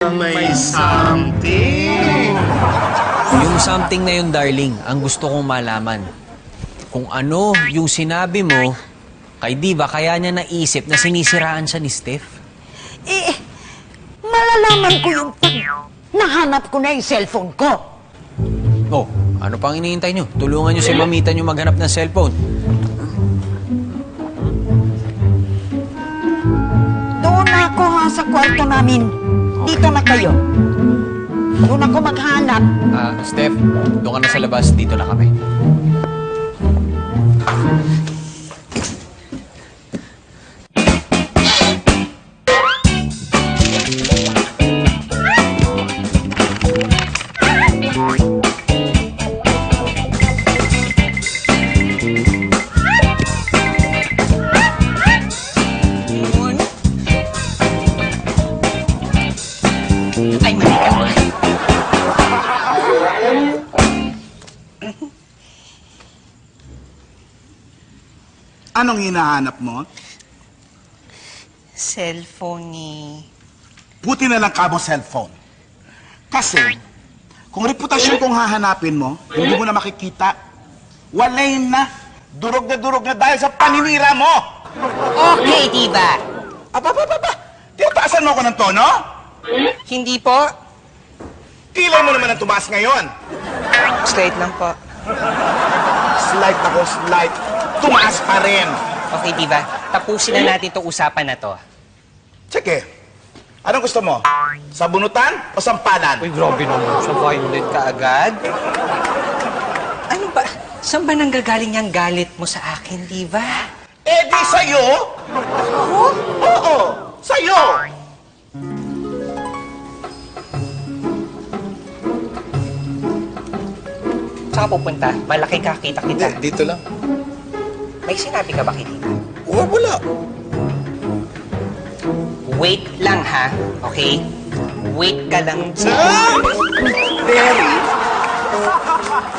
Mukhang may something. Yung something na yun, darling, ang gusto kong malaman. Kung ano yung sinabi mo kay Diva, kaya niya naisip na sinisiraan siya ni Steph. Malalaman ko yung pag nahanap ko na yung cellphone ko. Oh, ano pang iniintay nyo? Tulungan nyo si mamita nyo maghanap ng cellphone. Doon ako ha sa kwarto namin. Dito na kayo. Doon ako maghanap. Steph, doon ka na sa labas. Dito na kami. Ay, mali. Anong hinahanap mo? Cellphone ni... Buti na lang kamo cellphone. Kasi, kung reputasyon kong hahanapin mo, hindi mo na makikita. Walay na. Durog na dahil sa paninira mo. Okay, Diva. Aba. Tinataasan mo ako ng tono? Hindi po. Kilay mo naman ang tumaas ngayon. Straight lang po. Slight ako, slight. Tumaas pa rin. Okay, Diva. Tapusin na natin itong usapan na to. Sige. Anong gusto mo? Sabunutan o sampalan? Uy, grabe naman. Sa violent ka agad. Ano ba? Saan ba nanggagaling yung galit mo sa akin, Diva? Eh di sa'yo? Oo, sa'yo. Saan ka pupunta? Malaki kakita kita. Dito lang. May sinabi ka ba kay Diva? Wala. Wait lang, ha? Okay? Wait ka lang. Derry,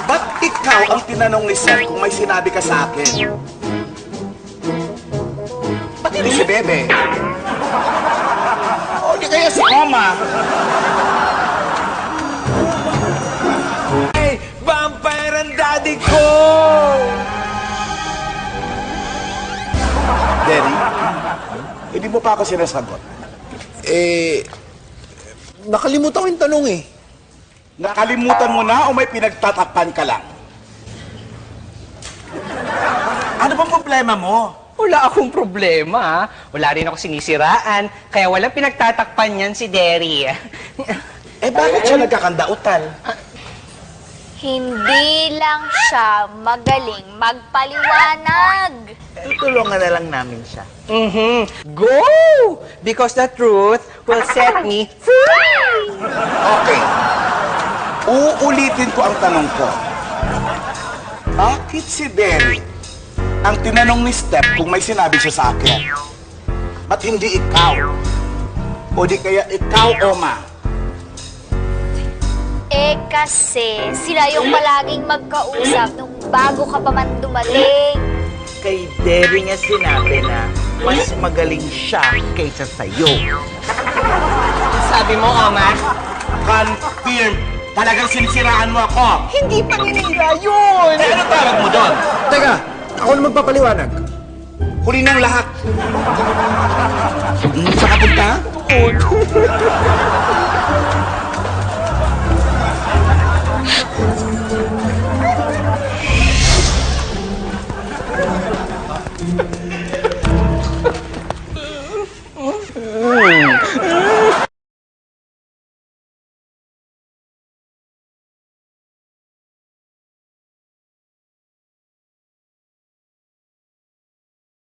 ba't ikaw ang tinanong ni Seth kung may sinabi ka sa akin? Ba't hindi si Bebe? O di kaya si Oma? Hey, vampire ang daddy ko! Derry, hindi mo pa ako sinasagot. Nakalimutan ko yung tanong eh. Nakalimutan mo na o may pinagtatakpan ka lang? Ano bang problema mo? Wala akong problema, ha? Wala rin ako sinisiraan. Kaya walang pinagtatakpan yan si Derry. Eh bakit siya nagkakandautan? Hindi lang siya magaling magpaliwanag. Tutulungan na lang namin siya. Go! Because the truth will set me free! Okay. Uulitin ko ang tanong ko. Bakit si Derry ang tinanong ni Steph kung may sinabi siya sa akin? Ba't hindi ikaw? O di kaya ikaw, Oma? Eh kasi sila yung palaging magkausap nung bago ka pa man dumating. Kay Derry niya sinabi na mas magaling siya kaysa sa'yo. Sabi mo, Oma? Confirm. Talagang sinisiraan mo ako. Hindi pa ninira yun! Eh, ano tawag mo doon? Teka, ako na magpapaliwanag. Huli ng lahat. Saan ka punta?